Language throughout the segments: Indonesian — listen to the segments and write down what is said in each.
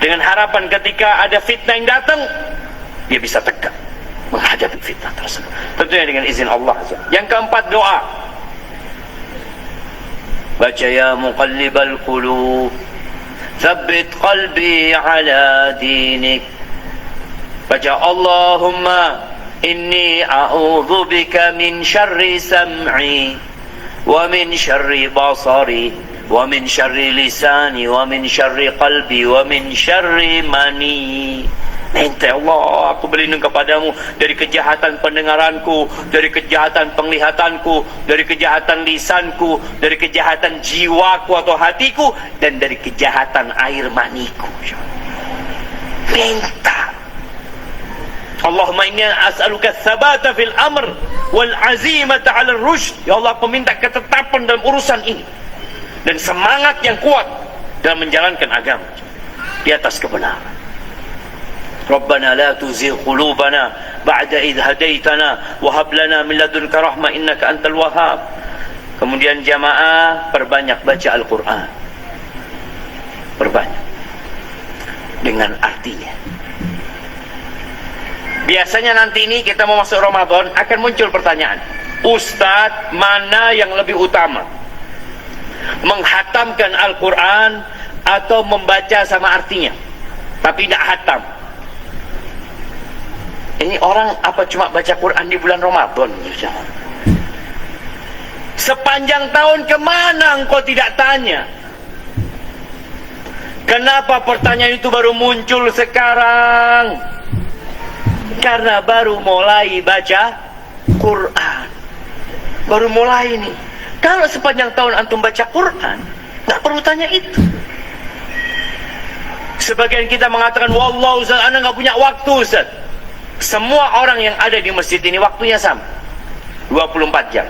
dengan harapan ketika ada fitnah yang datang, dia bisa tegak menghadapi fitnah tersebut, tentunya dengan izin Allah. Yang keempat, doa. Baca ya muqallibal qulub tsabbit qalbi ala dinik. Baca Allahumma inni a'udzu bika min syarri sam'i wa min syarri basari wa min syarri lisani wa min syarri qalbi wa min syarri mani. Minta Allah, aku berlindung kepadamu dari kejahatan pendengaranku, dari kejahatan penglihatanku, dari kejahatan lisanku, dari kejahatan jiwaku atau hatiku, dan dari kejahatan air maniku. Minta. Allahumma inni as'aluka tsabata fil amr wal azimata 'ala ar-rusyd. Ya Allah, aku minta ketetapan dalam urusan ini dan semangat yang kuat dalam menjalankan agama di atas kebenaran. Rabbana la tuzigh qulubana ba'da idh hadaitana wa hab lana min ladunka rahmah innaka antal wahhab. Kemudian jamaah, perbanyak baca Al-Qur'an. Perbanyak dengan artinya. Biasanya nanti ini kita mau masuk Ramadan akan muncul pertanyaan, Ustadz, mana yang lebih utama? Menghatamkan Al-Quran atau membaca sama artinya tapi tidak hatam? Ini orang apa cuma baca Quran di bulan Ramadan? Sepanjang tahun kemana engkau tidak tanya? Kenapa pertanyaan itu baru muncul sekarang? Karena baru mulai baca Quran, baru mulai nih. Kalau sepanjang tahun antum baca Quran, nggak perlu tanya itu. Sebagian kita mengatakan, wallahu Ustaz, anda nggak punya waktu Ustaz. Semua orang yang ada di masjid ini waktunya sama, 24 jam.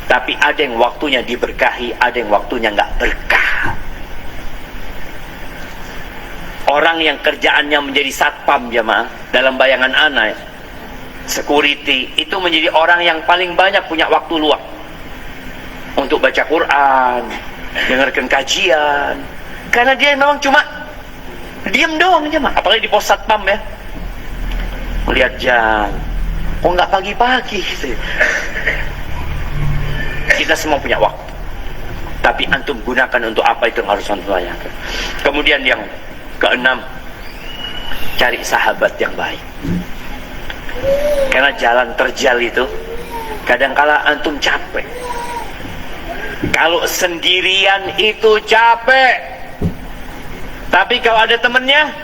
Tapi ada yang waktunya diberkahi, ada yang waktunya nggak berkah. Orang yang kerjaannya menjadi satpam jamaah, dalam bayangan anak, security, itu menjadi orang yang paling banyak punya waktu luang untuk baca Quran, dengarkan kajian. Karena dia memang cuma diam doang jamaah, apalagi di pos satpam ya. Melihat jam, kok nggak pagi-pagi gitu. Kita semua punya waktu, tapi antum gunakan untuk apa itu yang harus antum tanyakan. Kemudian yang keenam, cari sahabat yang baik. Karena jalan terjal itu kadangkala antum capek. Kalau sendirian itu capek, tapi kalau ada temennya,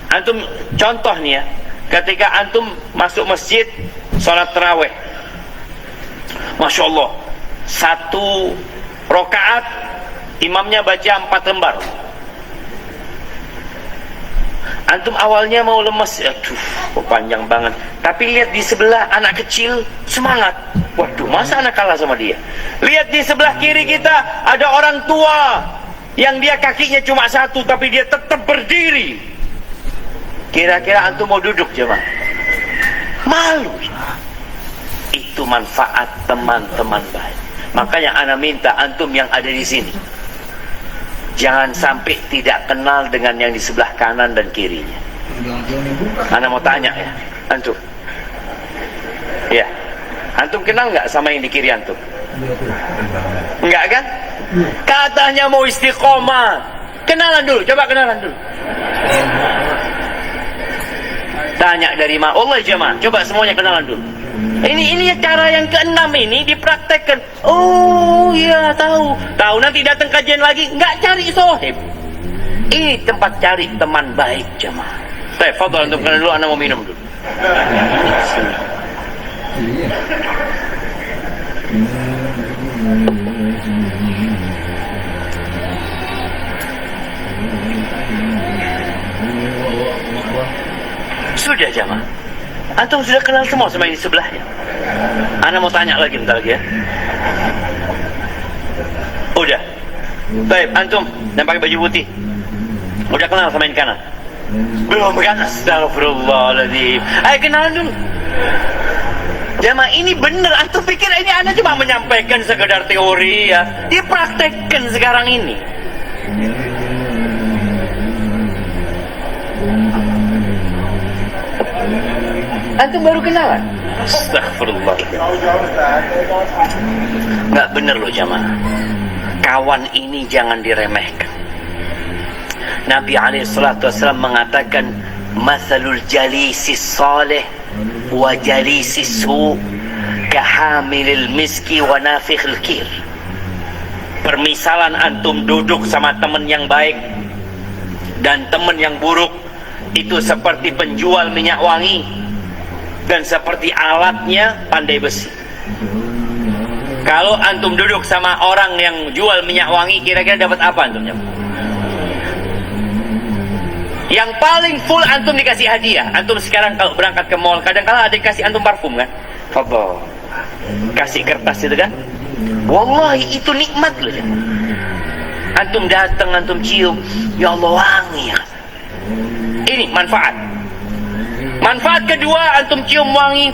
antum contoh nih ya, ketika antum masuk masjid sholat tarawih, Masya Allah, 1 rakaat imamnya baca 4 lembar. Antum awalnya mau lemes, aduh kok panjang banget, tapi lihat di sebelah anak kecil semangat, waduh masa anak kalah sama dia. Lihat di sebelah kiri kita ada orang tua yang dia kakinya cuma 1 tapi dia tetap berdiri. Kira-kira antum mau duduk jemaah? Malu. Itu manfaat teman-teman baik. Makanya ana minta antum yang ada di sini, jangan sampai tidak kenal dengan yang di sebelah kanan dan kirinya. Ana mau tanya ya, antum. Ya, antum kenal nggak sama yang di kiri antum? Enggak kan? Katanya mau istiqomah. Kenalan dulu, coba kenalan dulu. Tanya dari mana? Allah jemaah, coba semuanya kenalan dulu. Ini cara yang keenam ini dipraktekkan. Oh iya tahu. Tahu nanti datang kajian lagi nggak cari sohib. Ini tempat cari teman baik jemaah. Baik, fadhal antum kenal dulu, ana mau minum dulu. Sudah jemaah. Antum sudah kenal semua sama ini sebelahnya. Ana mau tanya lagi bentar lagi ya. Udah. Baik, antum yang pakai baju putih udah kenal sama yang kanan? Belum kan? Astagfirullahaladzim. Ayo kenalan dulu. Jamaah ini bener, antum pikir ini ana cuma menyampaikan sekedar teori ya? Dipraktekkan sekarang ini. Antum baru kenalan. Astagfirullah. Nggak bener loh jamaah. Kawan ini jangan diremehkan. Nabi SAW mengatakan, "Mathalul jalisis salih wa jalisis su' kahamilil miski wa nafikhil kir." Permisalan antum duduk sama teman yang baik dan teman yang buruk itu seperti penjual minyak wangi dan seperti alatnya pandai besi. Kalau antum duduk sama orang yang jual minyak wangi, kira-kira dapat apa antum? Yang paling full antum dikasih hadiah. Antum sekarang kalau berangkat ke mall, kadang-kala ada yang kasih antum parfum kan? Fadol. Kasih kertas itu kan? Wallahi itu nikmat loh. Antum datang, antum cium, ya Allah wangi ya. Ini manfaat. Manfaat kedua, antum cium wangi,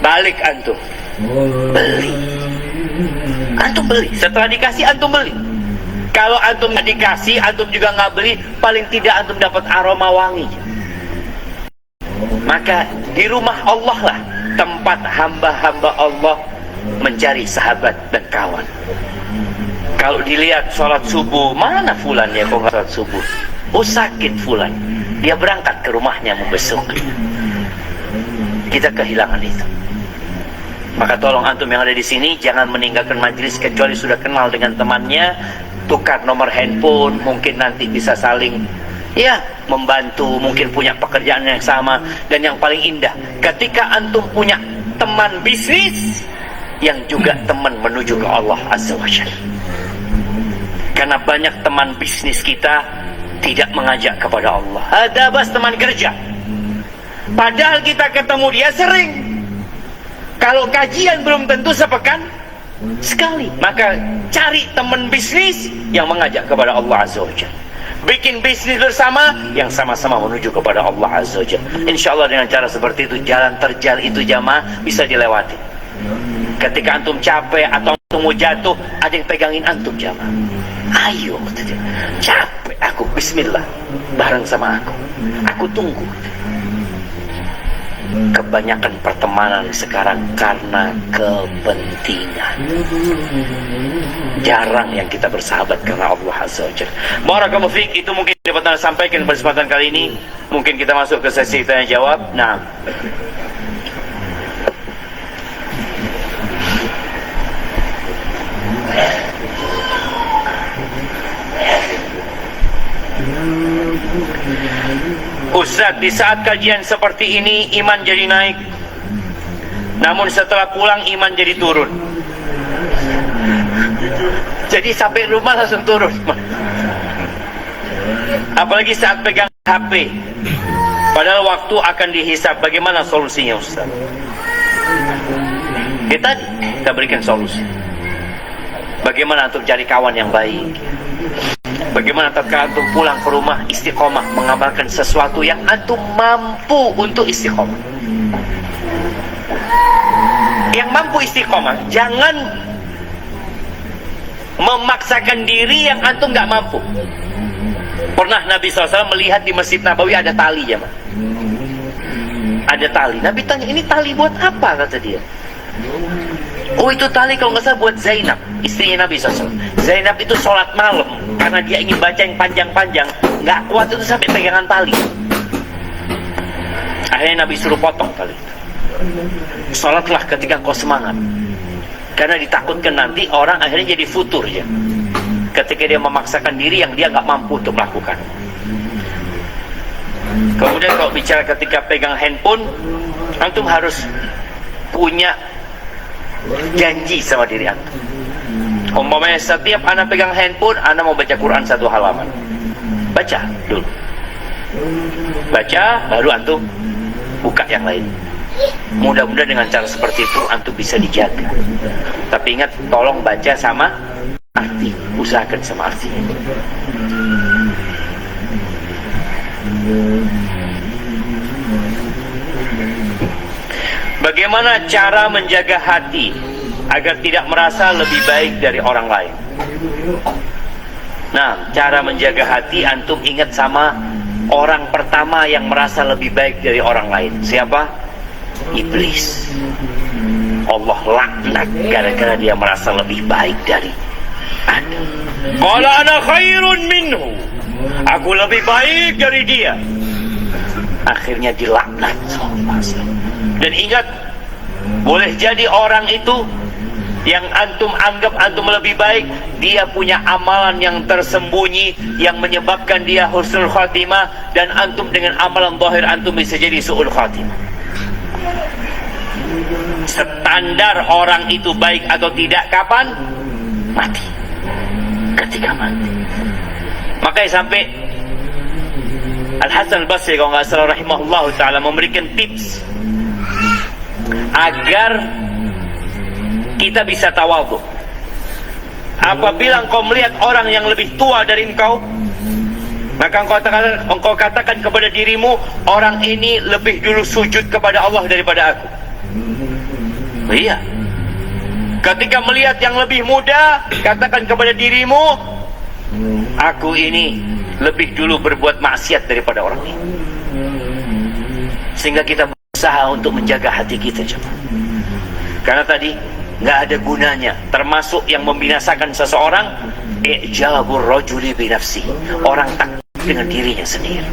balik antum beli. Antum beli. Setelah dikasih antum beli. Kalau antum nggak dikasih, antum juga nggak beli, paling tidak antum dapat aroma wangi. Maka di rumah Allah lah tempat hamba-hamba Allah mencari sahabat dan kawan. Kalau dilihat sholat subuh, mana fulan ya kok nggak sholat subuh? Oh sakit fulan, dia berangkat ke rumahnya membesuk. Kita kehilangan itu. Maka tolong antum yang ada di sini jangan meninggalkan majelis kecuali sudah kenal dengan temannya. Tukar nomor handphone, mungkin nanti bisa saling membantu, mungkin punya pekerjaan yang sama. Dan yang paling indah, ketika antum punya teman bisnis yang juga teman menuju ke Allah Azza wa Jalla. Karena banyak teman bisnis kita tidak mengajak kepada Allah. Ada bas teman kerja, padahal kita ketemu dia sering. Kalau kajian belum tentu sepekan sekali. Maka cari teman bisnis yang mengajak kepada Allah Azza wa Jalla. Bikin bisnis bersama yang sama-sama menuju kepada Allah Azza wa Jalla. InsyaAllah dengan cara seperti itu, jalan terjal itu jamaah bisa dilewati. Ketika antum capek atau antum mau jatuh, ada yang pegangin antum jamaah. Ayo, capek aku, bismillah, bareng sama aku tunggu. Kebanyakan pertemanan sekarang karena kepentingan. Jarang yang kita bersahabat karena Allah Azza wa Jalla. Barakallahu fiik, itu mungkin dapat saya sampaikan pada kesempatan kali ini. Mungkin kita masuk ke sesi tanya jawab. Nah, Ustaz, di saat kajian seperti ini iman jadi naik, namun setelah pulang iman jadi turun. Jadi sampai rumah langsung turun. Apalagi saat pegang HP, padahal waktu akan dihisab. Bagaimana solusinya Ustaz? Kita berikan solusi. Bagaimana untuk cari kawan yang baik? Bagaimana tatkala antum pulang ke rumah istiqomah mengamalkan sesuatu yang antum mampu untuk istiqomah. Yang mampu istiqomah, jangan memaksakan diri yang antum nggak mampu. Pernah Nabi SAW melihat di Masjid Nabawi ada tali ya, Mas. Ada tali. Nabi tanya, ini tali buat apa? Kata dia. Oh itu tali kalau nggak salah buat Zainab, istrinya Nabi SAW. Zainab itu sholat malam karena dia ingin baca yang panjang-panjang, nggak kuat itu sampai pegangan tali. Akhirnya Nabi suruh potong tali itu. Sholatlah ketika kau semangat, karena ditakutkan nanti orang akhirnya jadi futur ya. Ketika dia memaksakan diri yang dia nggak mampu untuk melakukan. Kemudian kalau bicara ketika pegang handphone, antum harus punya janji sama diri antum. Umpamanya setiap anak pegang handphone, anak mau baca Quran satu halaman, baca dulu, baca baru antum buka yang lain. Mudah-mudahan dengan cara seperti itu antum bisa dijaga. Tapi ingat, tolong baca sama arti, usahakan sama arti. Bagaimana cara menjaga hati agar tidak merasa lebih baik dari orang lain? Nah, cara menjaga hati antum ingat sama orang pertama yang merasa lebih baik dari orang lain. Siapa? iblis. Allah laknat gara-gara dia merasa lebih baik dari Adam. Qala ana khairun minhu, aku lebih baik dari dia. Akhirnya dilaknat sama Allah. Dan ingat, boleh jadi orang itu yang antum anggap antum lebih baik, dia punya amalan yang tersembunyi yang menyebabkan dia husnul khatimah, dan antum dengan amalan zahir antum bisa jadi su'ul khatimah. Standar orang itu baik atau tidak kapan? Mati. Ketika mati. Makanya sampai Al-Hasan Al-Basri kalau nggak salah rahimahullah ta'ala memberikan tips agar kita bisa tawadhu. Apabila engkau melihat orang yang lebih tua dari engkau, maka engkau katakan kepada dirimu, orang ini lebih dulu sujud kepada Allah daripada aku. Iya. Ketika melihat yang lebih muda, katakan kepada dirimu, aku ini lebih dulu berbuat maksiat daripada orang ini. Sehingga kita berusaha untuk menjaga hati kita, jemaah. Karena tadi nggak ada gunanya. Termasuk yang membinasakan seseorang, i'jabur rajuli binafsi, orang takut dengan dirinya sendiri.